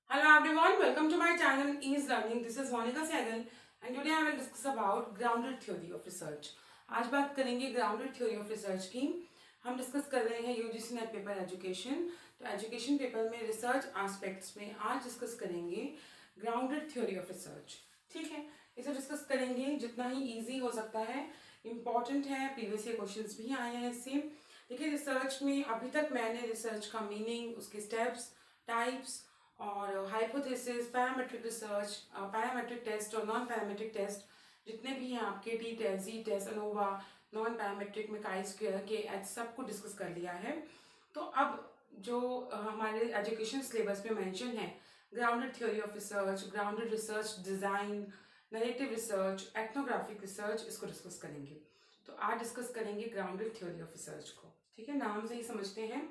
Hello everyone, welcome to my channel Ease Learning. This is Monica Sehgal and today I will discuss about grounded theory of research. आज बात करेंगे grounded theory of research की. हम discuss कर रहे हैं UGC net paper education. तो education paper में रिसर्च एस्पेक्ट्स में आज डिस्कस करेंगे ग्राउंडेड थ्योरी ऑफ रिसर्च. ठीक है, इसे डिस्कस करेंगे जितना ही ईजी हो सकता है. इम्पॉर्टेंट है, प्रीवियस ईयर क्वेश्चंस भी आए हैं इससे. देखिए, रिसर्च में अभी तक मैंने रिसर्च का मीनिंग, उसके स्टेप्स, टाइप्स और hypothesis, parametric research, parametric test और नॉन पैरामेट्रिक टेस्ट जितने भी हैं आपके T test, G test, ANOVA, non parametric में काई स्क्वायर के एच सब को डिस्कस कर लिया है. तो अब जो हमारे एजुकेशन सिलेबस में मेंशन है, grounded theory of research, grounded research design, narrative research, ethnographic research, इसको डिस्कस करेंगे. तो आज डिस्कस करेंगे ग्राउंडेड थ्योरी ऑफ रिसर्च को. ठीक है, नाम से ही समझते हैं.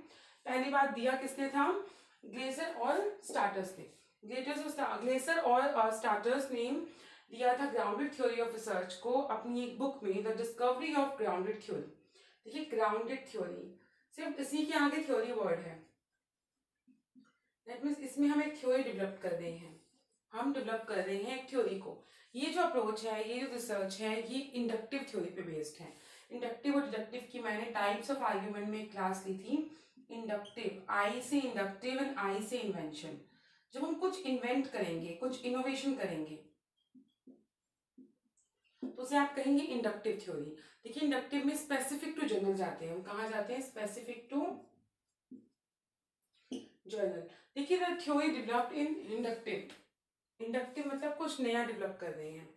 पहली बात दिया किसने था? ग्लेसर और स्टार्टर्स ने. ग्लेसर और स्टार्टर्स ने दिया था ग्राउंडेड थ्योरी ऑफ रिसर्च को अपनी एक बुक में, the discovery of grounded theory. देखिए, ग्राउंडेड थ्योरी सिर्फ इसी के आगे थ्योरी वर्ड है. दैट मीन्स इसमें हम एक थ्योरी डेवलप कर रहे हैं. हम डेवलप कर रहे हैं एक थ्योरी को. ये जो अप्रोच है, ये जो रिसर्च है, ये इंडक्टिव थ्योरी पे बेस्ड है. इंडक्टिव और डिडक्टिव की मैंने टाइप्स ऑफ आर्ग्यूमेंट में क्लास ली थी. इंडक्टिव, आई से इंडक्टिव एंड आई से इन्वेंशन. जब हम कुछ इन्वेंट करेंगे, कुछ इनोवेशन करेंगे, तो उसे आप कहेंगे इंडक्टिव थ्योरी. देखिए, इंडक्टिव में स्पेसिफिक टू जर्नल जाते हैं. हम कहाँ जाते हैं? Specific to general. देखिए, the theory developed in inductive. Inductive मतलब कुछ नया डेवलप कर रहे हैं.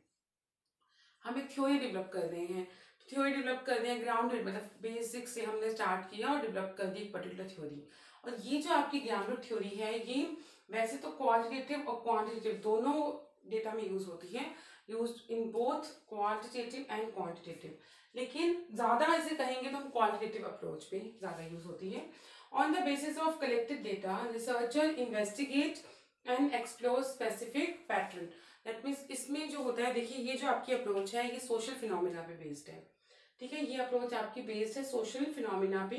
हम एक थ्योरी डेवलप कर रहे हैं. थ्योरी डेवलप कर रहे हैं ग्राउंडेड, मतलब बेसिक से हमने स्टार्ट किया और डेवलप कर दी एक पर्टिकुलर थ्योरी. और ये जो आपकी ग्राउंडेड थ्योरी है, ये वैसे तो क्वालिटेटिव और क्वांटिटेटिव दोनों डेटा में यूज होती है. Used in both qualitative and quantitative. लेकिन ज्यादा ऐसे कहेंगे तो हम क्वालिटेटिव अप्रोच पे ज्यादा यूज होती है. On the basis of collected data, researcher investigate and explore specific pattern. That means इसमें जो होता है, देखिए, ये जो आपकी अप्रोच है, ये सोशल फिनोमिना पे बेस्ड है. ठीक है, ये अप्रोच आपकी बेस्ड है सोशल फिनोमिना पे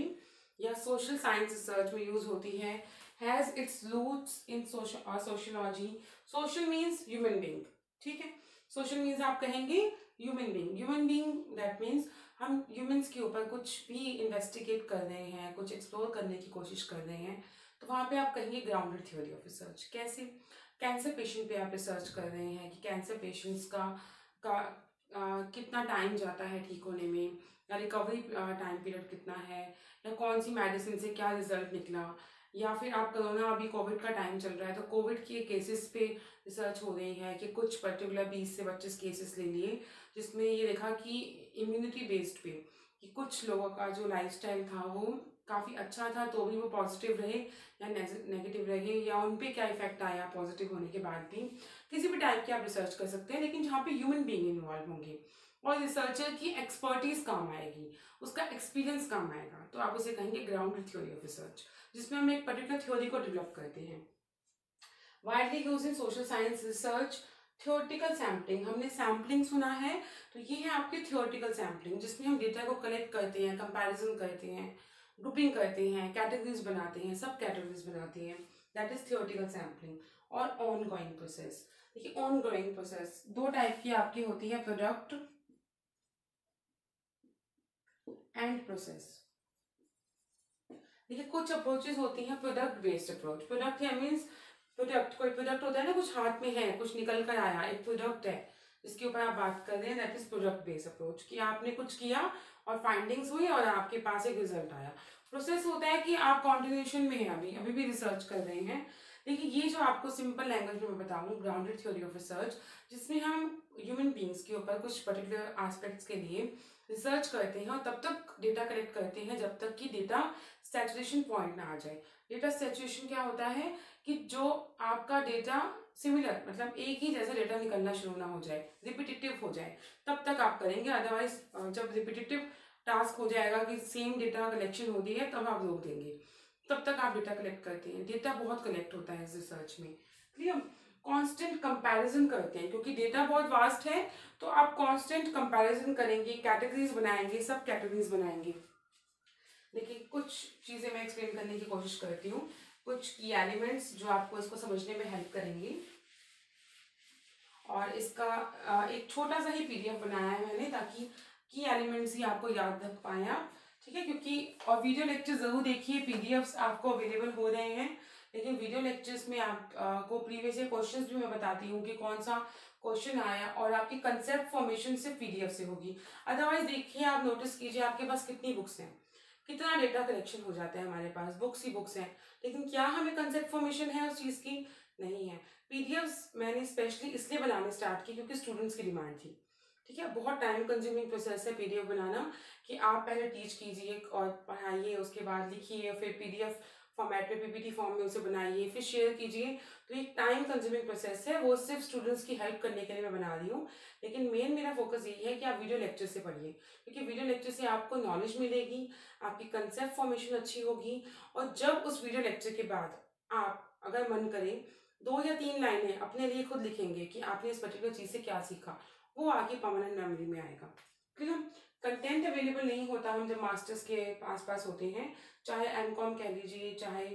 या सोशल साइंस रिसर्च में यूज होती है. Has its roots in sociology. Social means human being. ठीक है, सोशल मीन्स आप कहेंगे human being. Human being that means हम ह्यूमंस के ऊपर कुछ भी इन्वेस्टिगेट कर रहे हैं, कुछ एक्सप्लोर करने की कोशिश कर रहे हैं, तो वहां पे आप कहेंगे ग्राउंडेड थ्योरी ऑफ रिसर्च. कैसे? कैंसर पेशेंट पे आप रिसर्च कर रहे हैं कि कैंसर पेशेंट्स का कितना टाइम जाता है ठीक होने में, या रिकवरी टाइम पीरियड कितना है, या कौन सी मेडिसिन से क्या रिजल्ट निकला. या फिर आप कोरोना, अभी कोविड का टाइम चल रहा है, तो कोविड के केसेस पे रिसर्च हो रही है कि कुछ पर्टिकुलर 20 से 25 केसेस ले लिए जिसमें ये देखा कि इम्यूनिटी बेस्ड पे कि कुछ लोगों का जो लाइफस्टाइल था वो काफ़ी अच्छा था, तो भी वो पॉजिटिव रहे या नेगेटिव रहे, या उन पे क्या इफेक्ट आया पॉजिटिव होने के बाद भी. किसी भी टाइप की आप रिसर्च कर सकते हैं, लेकिन जहाँ पे ह्यूमन बीइंग इन्वॉल्व होंगे और रिसर्चर की एक्सपर्टीज काम आएगी, उसका एक्सपीरियंस काम आएगा, तो आप उसे कहेंगे ग्राउंडेड थ्योरी ऑफ रिसर्च, जिसमें हम एक पर्टिकुलर थ्योरी को डेवलप करते हैं. Widely use in social science research. Theoretical sampling, हमने सैम्पलिंग सुना है, तो ये है आपकी थ्योरेटिकल सैम्पलिंग, जिसमें हम डेटा को कलेक्ट करते हैं, कंपैरिजन करते हैं, ग्रुपिंग करते हैं, कैटेगरीज बनाते हैं, सब कैटेगरीज बनाते हैं. That is theoretical sampling. और ऑन गोइंग प्रोसेस. देखिए, ऑन गोइंग प्रोसेस दो टाइप की आपकी होती है, प्रोडक्ट एंड प्रोसेस. देखिए, कुछ अप्रोचेस होती हैं प्रोडक्ट बेस्ड अप्रोच. प्रोडक्ट है मीन्स प्रोडक्ट, कोई प्रोडक्ट होता है ना, कुछ हाथ में है, कुछ निकल कर आया, एक प्रोडक्ट है जिसके ऊपर आप बात कर रहे हैं. That is product based approach, कि आपने कुछ किया और फाइंडिंग्स हुई और आपके पास एक रिजल्ट आया. प्रोसेस होता है कि आप कॉन्टिन्यूशन में है, अभी भी रिसर्च कर रहे हैं. देखिए, ये जो आपको सिंपल लैंग्वेज में मैं बताऊँ, ग्राउंडेड थ्योरी ऑफ रिसर्च, जिसमें हम ह्यूमन बींग्स के ऊपर कुछ पर्टिकुलर एस्पेक्ट्स के लिए रिसर्च करते हैं और तब तक डेटा कलेक्ट करते हैं जब तक कि डेटा सैचुरेशन पॉइंट ना आ जाए. डेटा सैचुरेशन क्या होता है कि जो आपका डेटा सिमिलर, मतलब एक ही जैसा डेटा निकलना शुरू ना हो जाए, रिपीटेटिव हो जाए, तब तक आप करेंगे. अदरवाइज जब रिपीटेटिव टास्क हो जाएगा कि सेम डेटा कलेक्शन होती है, तब आप रोक देंगे. तब तक आप डेटा कलेक्ट करते हैं. डेटा बहुत कलेक्ट होता है इस रिसर्च में. क्लियर? कांस्टेंट कंपैरिजन करते हैं, क्योंकि डेटा बहुत वास्ट है, तो आप कांस्टेंट कंपैरिजन करेंगे, कैटेगरीज बनाएंगे, सब कैटेगरीज बनाएंगे. देखिए, कुछ चीजें मैं एक्सप्लेन करने की कोशिश करती हूँ. कुछ की एलिमेंट्स जो आपको इसको समझने में हेल्प करेंगी। और इसका एक छोटा सा ही पीडीएफ बनाया है मैंने, ताकि की एलिमेंट्स ही आपको याद रख पाए आप, ठीक है। क्योंकि और वीडियो लेक्चर जरूर देखिए, पीडीएफ्स आपको अवेलेबल हो रहे हैं, लेकिन वीडियो लेक्चर्स में आप को प्रीवियस ईयर क्वेश्चंस भी मैं बताती हूँ कि कौन सा क्वेश्चन आया, और आपकी कंसेप्ट फॉर्मेशन सिर्फ पीडीएफ से होगी। अदरवाइज देखिए, आप नोटिस कीजिए आपके पास कितनी बुक्स हैं, कितना डेटा कलेक्शन हो जाता है, हमारे पास बुक्स ही बुक्स हैं, लेकिन क्या हमें कंसेप्ट फॉर्मेशन है उस चीज़ की? नहीं है। पीडीएफ्स मैंने स्पेशली इसलिए बनाने स्टार्ट की क्योंकि स्टूडेंट्स की डिमांड थी, ठीक है। बहुत टाइम कंज्यूमिंग प्रोसेस है पीडीएफ बनाना, कि आप पहले टीच कीजिए और पढ़ाइए, उसके बाद लिखिए, फिर पीडीएफ फॉर्मेट में पीपीटी फॉर्म में उसे बनाइए, फिर शेयर कीजिए। तो एक टाइम कंज्यूमिंग प्रोसेस है, वो सिर्फ स्टूडेंट्स की हेल्प करने के लिए मैं बना रही हूँ। लेकिन मेन मेरा फोकस यही है कि आप वीडियो लेक्चर से पढ़िए, क्योंकि वीडियो लेक्चर से आपको नॉलेज मिलेगी, आपकी कंसेप्ट फॉर्मेशन अच्छी होगी। और जब उस वीडियो लेक्चर के बाद आप अगर मन करे 2 या 3 लाइनें अपने लिए खुद लिखेंगे कि आपने इस पर्टिकुलर चीज़ से क्या सीखा, वो आगे परमानेंट मेमोरी में आएगा। क्योंकि हम कंटेंट अवेलेबल नहीं होता हम जब मास्टर्स के पास होते हैं, चाहे एमकॉम कह लीजिए, चाहे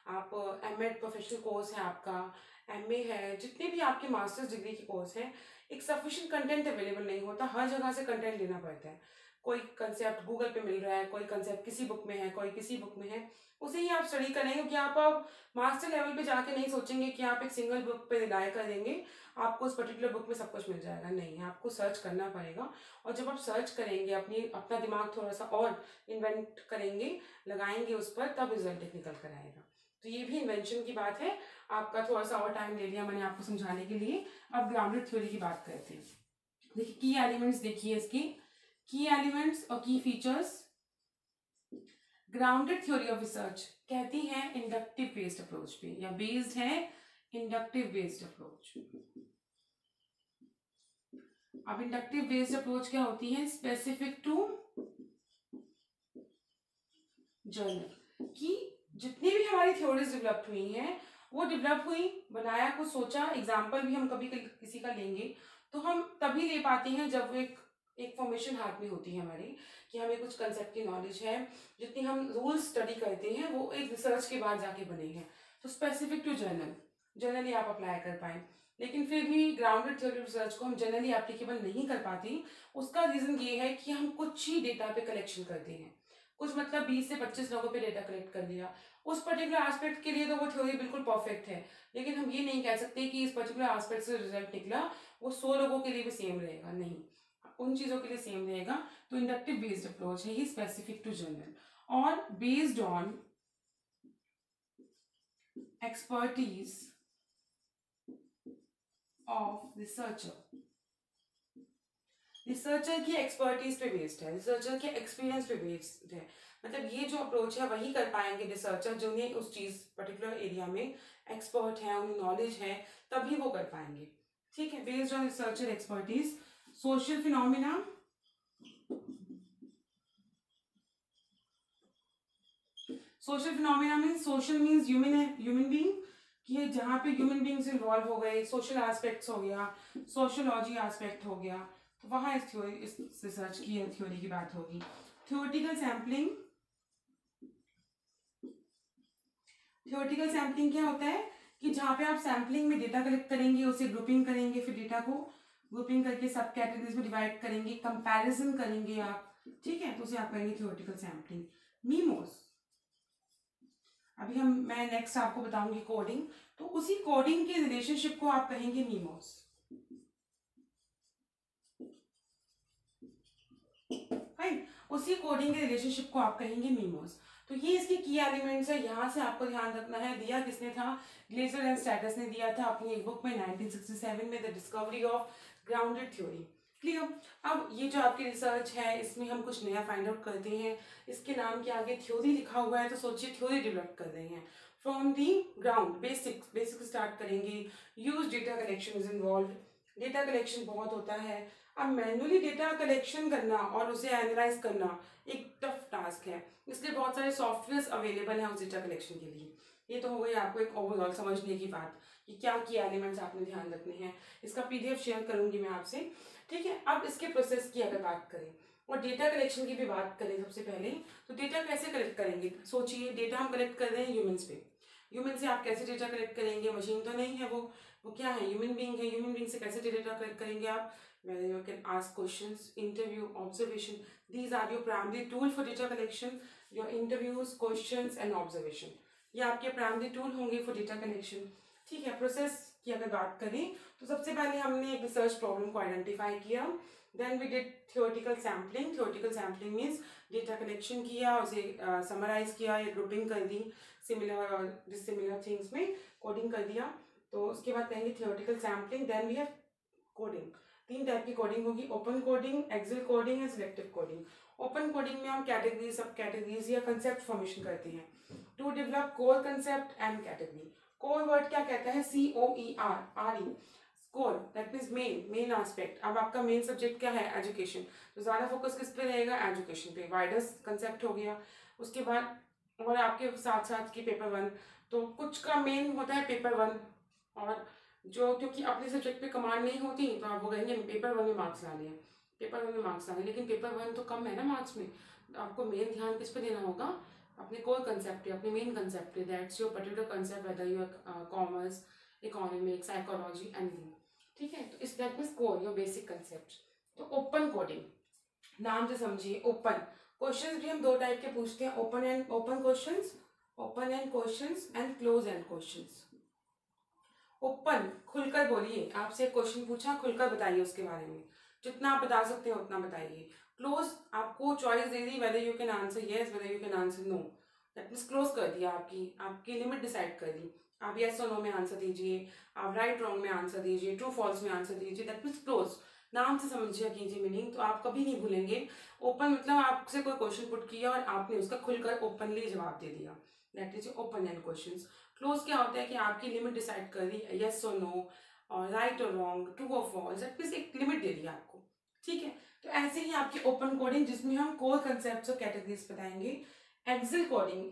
आप एमएड प्रोफेशनल कोर्स है आपका, एमए है, जितने भी आपके मास्टर्स डिग्री के कोर्स हैं, एक सफिशिएंट कंटेंट अवेलेबल नहीं होता, हर जगह से कंटेंट लेना पड़ता है। कोई कंसेप्ट गूगल पे मिल रहा है, कोई कंसेप्ट किसी बुक में है, कोई किसी बुक में है, उसे ही आप स्टडी करेंगे। क्योंकि आप मास्टर लेवल पे जाके नहीं सोचेंगे कि आप एक सिंगल बुक पे रिलाय करेंगे, आपको उस पर्टिकुलर बुक में सब कुछ मिल जाएगा, नहीं, आपको सर्च करना पड़ेगा। और जब आप सर्च करेंगे, अपना दिमाग थोड़ा सा और इन्वेंट करेंगे, लगाएंगे उस पर, तब रिजल्ट निकल कर आएगा। तो ये भी इन्वेंशन की बात है। आपका थोड़ा सा और टाइम ले लिया मैंने आपको समझाने के लिए। अब ग्राउंडेड थ्योरी की बात करते हैं। देखिए की एलिमेंट्स, देखिए इसकी की एलिमेंट्स और की features. Grounded theory of research कहती है इंडक्टिव बेस्ड अप्रोच पे, या बेस्ड है इंडक्टिव बेस्ड अप्रोच। अब इंडक्टिव बेस्ड अप्रोच क्या होती है? Specific to general. कि जितनी भी हमारी थ्योरीज डेवलप हुई हैं, वो डेवलप हुई, बनाया, कुछ सोचा, एग्जाम्पल भी हम कभी किसी का लेंगे तो हम तभी ले पाते हैं जब वो एक फॉर्मेशन हाथ में होती है हमारी, कि हमें कुछ कंसेप्ट की नॉलेज है। जितनी हम रूल्स स्टडी करते हैं वो एक रिसर्च के बाद जाके बने हैं। तो स्पेसिफिक टू जर्नल, जनरली आप अप्लाई कर पाए। लेकिन फिर भी ग्राउंडेड थ्योरी रिसर्च को हम जनरली एप्लीकेबल नहीं कर पाती। उसका रीजन ये है कि हम कुछ ही डेटा पे कलेक्शन करते हैं, कुछ मतलब 20 से 25 लोगों पे डेटा कलेक्ट कर लिया उस पर्टिकुलर एस्पेक्ट के लिए, तो वो थ्योरी बिल्कुल परफेक्ट है। लेकिन हम ये नहीं कह सकते कि इस पर्टिकुलर एस्पेक्ट से रिजल्ट निकला वो 100 लोगों के लिए भी सेम रहेगा, नहीं, उन चीजों के लिए सेम रहेगा। तो इंडक्टिव बेस्ड अप्रोच है ही स्पेसिफिक टू जनरल, और based on expertise of researcher. Researcher की एक्सपर्टीज पे बेस्ड है, रिसर्चर के एक्सपीरियंस पे बेस्ड है। मतलब ये जो अप्रोच है वही कर पाएंगे रिसर्चर जिन्हें उस चीज पर्टिकुलर एरिया में एक्सपर्ट है, उन्हें नॉलेज है, तभी वो कर पाएंगे, ठीक है। Based on researcher expertise. Social phenomena, social phenomena means, social means human being, कि जहाँ पे ह्यूमन बींग्स इन्वॉल्व हो गए, सोशल एस्पेक्ट्स हो गया, सोशोलॉजी एस्पेक्ट हो गया, तो वहां इस रिसर्च की थ्योरी की बात होगी। थ्योरेटिकल सैम्पलिंग, थ्योरेटिकल सैम्पलिंग क्या होता है कि जहाँ पे आप सैम्पलिंग में डेटा कलेक्ट करेंगे, उसे ग्रुपिंग करेंगे, फिर डेटा को ग्रुपिंग करके सब कैटेगरीज में डिवाइड करेंगे, कंपैरिजन करेंगे आप, ठीक है, तो उसे आप करेंगे थ्योरेटिकल सैम्पलिंग। मीमोस, अभी मैं नेक्स्ट आपको बताऊंगी कोडिंग, तो उसी कोडिंग के रिलेशनशिप को आप कहेंगे मीमोस, राइट, उसी कोडिंग के रिलेशनशिप को आप कहेंगे मीमोस। तो ये इसके की एलिमेंट्स है, यहाँ से आपको ध्यान रखना है। दिया किसने था? ग्लेजर एंड स्टैटस ने दिया था अपनी एक बुक में 1967 में, the discovery of grounded theory. Clear? अब ये जो आपकी रिसर्च है इसमें हम कुछ नया फाइंड आउट करते हैं, इसके नाम के आगे थ्योरी लिखा हुआ है, तो सोचिए थ्योरी डेवलप कर रहे हैं from the ground, basic start करेंगे। Use data collection is involve, data collection बहुत होता है। अब मैन्युअली डेटा कलेक्शन करना और उसे एनालाइज करना एक टफ टास्क है, इसलिए बहुत सारे सॉफ्टवेयर अवेलेबल हैं उस डेटा कलेक्शन के लिए। ये तो हो गई आपको एक ओवरऑल समझने की बात कि क्या की एलिमेंट्स आपने ध्यान रखने हैं। इसका पीडीएफ शेयर करूंगी मैं आपसे, ठीक है। अब इसके प्रोसेस की अगर बात करें और डेटा कलेक्शन की भी बात करें सबसे पहले, तो डेटा कैसे कलेक्ट करेंगे? सोचिए डेटा हम कलेक्ट कर रहे हैं ह्यूमंस पे, ह्यूमन से आप कैसे डेटा कलेक्ट करेंगे, मशीन तो नहीं है वो क्या है, ह्यूमन बीइंग है, ह्यूमन बीइंग से कैसे डेटा कलेक्ट करेंगे आप, whether you can ask questions, interview, observation. These are your primary tool for data collection. Your interviews, questions and observation. ये आपके प्राइमरी टूल होंगे फॉर डेटा कलेक्शन. ठीक है. प्रोसेस की अगर बात करें तो सबसे पहले हमने एक रिसर्च प्रॉब्लम को आइडेंटिफाई किया. Then we did theoretical sampling. Theoretical sampling means data collection किया, उसे समराइज किया या ग्रुपिंग कर दी सिमिलर और डिसिमिलर थिंग्स में, कोडिंग कर दिया. तो उसके बाद कहेंगे theoretical sampling. Then we have coding. 3 type की कोडिंग होगी, open coding, axial coding and selective coding. Open coding में हम कैटेगरीज, सब कैटेगरीज या कंसेप्ट फॉर्मेशन करते हैं to develop core concept and category. Core word क्या कहता है, COER, core, that means main aspect. अब आपका मेन सब्जेक्ट क्या है, एजुकेशन, तो ज़्यादा फोकस किस पे रहेगा, एजुकेशन पे. वाइडर कंसेप्ट हो गया. उसके बाद और आपके साथ साथ की पेपर 1, तो कुछ का मेन होता है पेपर 1, और जो क्योंकि अपने सब्जेक्ट पे कमांड नहीं होती तो आप वो कहेंगे पेपर 1 में मार्क्स लाने हैं, पेपर 1 में मार्क्स लाने, लेकिन पेपर 1 तो कम है ना मार्क्स में. तो आपको मेन ध्यान किस पे देना होगा, अपने कोर कंसेप्ट पे, अपने मेन कंसेप्ट पे. That's your particular concept, whether you are commerce, economics, psychology, anything. ठीक है. तो इस that means core, your basic concept. तो ओपन कोडिंग नाम से समझिए. ओपन क्वेश्चंस भी हम 2 टाइप के पूछते हैं, open questions, open and questions and close and questions. Open, खुलकर बोलिए. आपसे क्वेश्चन पूछा, खुलकर बताइए उसके बारे में, जितना आप बता सकते हैं उतना बताइए. क्लोज, आपको चॉइस दे दी, whether you can answer yes, whether you can answer no. That means close कर दिया, आपकी लिमिट डिसाइड कर दी. आप येस और नो में आंसर दीजिए, आप राइट रॉन्ग में आंसर दीजिए, ट्रू फॉल्स में आंसर दीजिए. That means close. नाम से समझिए, कीजिए मीनिंग, तो आप कभी नहीं भूलेंगे. ओपन मतलब आपसे कोई क्वेश्चन पुट किया और आपने उसका खुलकर ओपनली जवाब दे दिया. That is open and questions. Close क्या होता है कि आपकी लिमिट डिसाइड कर दी, यस और नो, और राइट और रॉन्ग, ट्रू और फॉल्स. दैट मीन्स एक लिमिट दे दी आपको. ठीक है. तो ऐसे ही आपकी ओपन कोडिंग, जिसमें हम कोर कंसेप्ट्स और कैटेगरीज बताएंगे. Axial coding,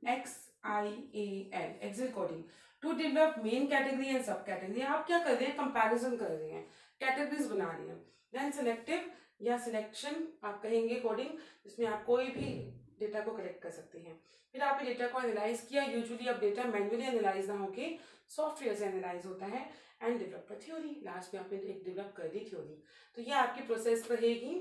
AXIAL, axial coding, to develop main category and sub category. आप क्या कर रहे हैं, कंपैरिजन कर रहे हैं, कैटेगरीज बना रहे हैं. देन सिलेक्टिव या सिलेक्शन आप कहेंगे कोडिंग, जिसमें आप कोई भी डेटा को कलेक्ट कर सकते हैं. फिर आपने डेटा को एनालाइज किया. यूजुअली अब डेटा मैन्युअली एनालाइज ना होके सॉफ्टवेयर से एनालाइज होता है. एंड डेवलप थ्योरी, लास्ट में आपने एक डेवलप कर दी थ्योरी. तो ये आपकी प्रोसेस रहेगी.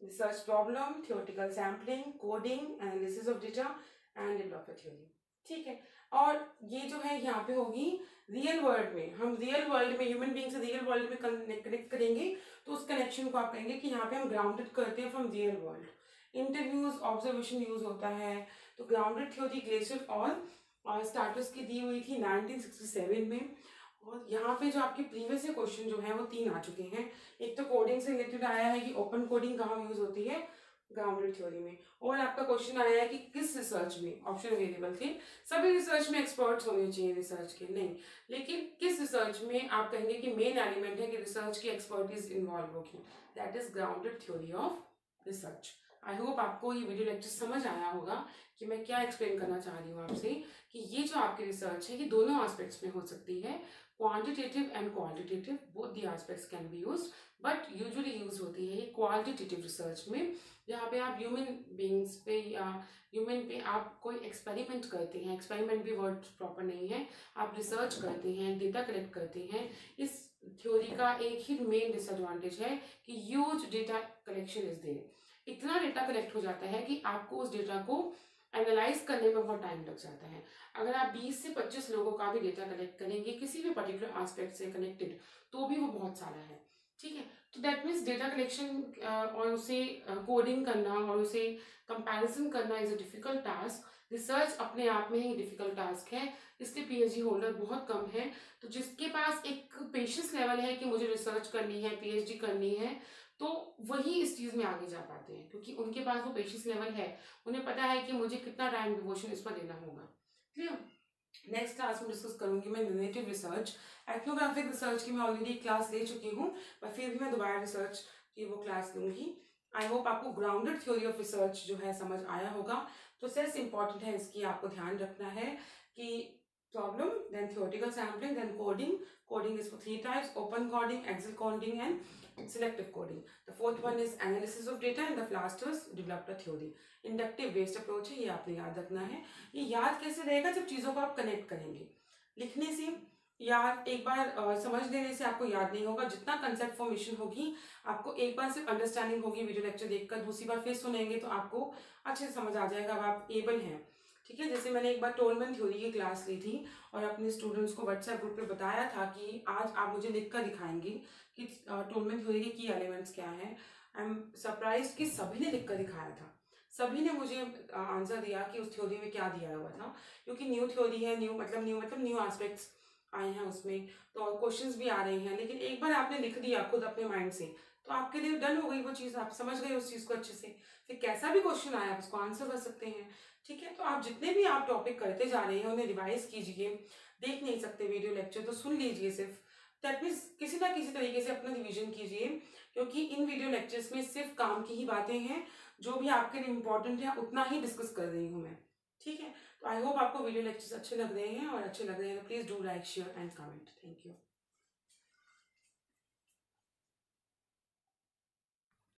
Research problem, theoretical sampling, coding, analysis of data and develop theory. ठीक है. और ये जो है यहाँ पे होगी रियल वर्ल्ड में. हम रियल वर्ल्ड में, ह्यूमन बीइंग से रियल वर्ल्ड में कनेक्ट करेंगे, तो उस कनेक्शन को आप कहेंगे कि यहाँ पे हम ग्राउंडेड करते हैं from real world. Interviews, observation use होता है. तो ग्राउंडेड थ्योरी ग्लेशियर और स्टार्टस की दी हुई थी 1967 में. और यहाँ पे जो आपके प्रीवियस क्वेश्चन जो है वो 3 आ चुके हैं. एक तो कोडिंग से रिलेटेड आया है कि ओपन कोडिंग कहाँ यूज होती है, ग्राउंडेड थ्योरी में. और आपका क्वेश्चन आया है कि किस रिसर्च में, ऑप्शन अवेलेबल थे. सभी रिसर्च में एक्सपर्ट्स होने चाहिए रिसर्च के, नहीं, लेकिन किस रिसर्च में आप कहेंगे कि मेन एलिमेंट है कि रिसर्च की एक्सपर्टीज इन्वॉल्व होगी. That is grounded theory of research. I hope आपको ये वीडियो लेक्चर समझ आया होगा कि मैं क्या एक्सप्लेन करना चाह रही हूँ आपसे, कि ये जो आपकी रिसर्च है ये दोनों एस्पेक्ट्स में हो सकती है. Quantitative and qualitative, both the aspects can be used, but usually use होती है ये क्वालिटेटिव रिसर्च में, जहाँ पे आप ह्यूमन बीइंग्स पे या ह्यूमन पे आप कोई एक्सपेरिमेंट करते हैं. एक्सपेरिमेंट भी वर्ड प्रॉपर नहीं है. आप रिसर्च करते हैं, डेटा कलेक्ट करते हैं. इस थ्योरी का एक ही मेन डिसएडवांटेज है कि huge data collection is there. इतना डेटा कलेक्ट हो जाता है कि आपको उस डेटा को एनालाइज करने में बहुत टाइम लग जाता है. अगर आप 20 से 25 लोगों का भी डेटा कलेक्ट करेंगे किसी भी पर्टिकुलर एस्पेक्ट से कनेक्टेड, तो भी वो बहुत सारा है. ठीक है. तो दैट मीन्स डेटा कलेक्शन और उसे कोडिंग करना और उसे कंपैरिजन करना is a difficult task. Research अपने आप में ही डिफिकल्ट टास्क है, इसलिए पीएचडी होल्डर बहुत कम है. तो जिसके पास एक पेशेंस लेवल है कि मुझे रिसर्च करनी है, पीएचडी करनी है, तो वही इस चीज में आगे जा पाते हैं, क्योंकि उनके पास वो पेशेंस लेवल है. उन्हें पता है कि मुझे कितना टाइम डिवोशन इस पर देना होगा. क्लियर. नेक्स्ट क्लास में डिस्कस करूंगी मैं नरेटिव रिसर्च. एथनोग्राफिक रिसर्च की मैं ऑलरेडी क्लास ले चुकी हूँ, पर फिर भी मैं दोबारा रिसर्च की वो क्लास लूंगी. आई होप आपको ग्राउंडेड थ्योरी ऑफ रिसर्च जो है समझ आया होगा. प्रोसेस इंपॉर्टेंट है, इसकी आपको ध्यान रखना है कि problem, then theoretical sampling, then coding. Coding is for 3 types: open coding, Excel coding, and selective coding. The fourth one is analysis of data, and the last is developed a theory. Inductive based approach है, ये आपने याद रखना है. ये याद कैसे रहेगा? जब चीज़ों को आप कनेक्ट करेंगे. लिखने से यार एक बार समझ लेने से आपको याद नहीं होगा. जितना कंसेप्ट फॉर्मेशन होगी, आपको एक बार सिर्फ अंडरस्टैंडिंग होगी वीडियो लेक्चर देखकर, दूसरी बार फिर सुनेंगे तो आपको अच्छे से समझ आ जाएगा. अब आप एबल हैं. ठीक है, जैसे मैंने एक बार टोलमैन थ्योरी की क्लास ली थी और अपने स्टूडेंट्स को व्हाट्सएप ग्रुप पे बताया था कि आज आप मुझे लिख कर दिखाएंगे कि टोलमैन थ्योरी के की एलिमेंट्स क्या हैं. आई एम सरप्राइज कि सभी ने लिख कर दिखाया था. सभी ने मुझे आंसर दिया कि उस थ्योरी में क्या दिया हुआ था, क्योंकि न्यू थ्योरी है. न्यू मतलब न्यू एस्पेक्ट्स आए हैं उसमें, तो क्वेश्चंस भी आ रहे हैं. लेकिन एक बार आपने लिख दिया खुद अपने माइंड से तो आपके लिए डन हो गई वो चीज़. आप समझ गए उस चीज़ को अच्छे से. फिर कैसा भी क्वेश्चन आया आप उसको आंसर कर सकते हैं. ठीक है, तो आप जितने भी आप टॉपिक करते जा रहे हैं उन्हें रिवाइज कीजिए. देख नहीं सकते वीडियो लेक्चर तो सुन लीजिए सिर्फ. दैट मीन्स किसी ना किसी तरीके से अपना रिवीजन कीजिए, क्योंकि इन वीडियो लेक्चर्स में सिर्फ काम की ही बातें हैं. जो भी आपके लिए इंपॉर्टेंट है उतना ही डिस्कस कर रही हूँ मैं. ठीक है, तो आई होप आपको वीडियो लेक्चर्स अच्छे लग रहे हैं, और अच्छे लग रहे हैं तो please do like, share and comment. Thank you.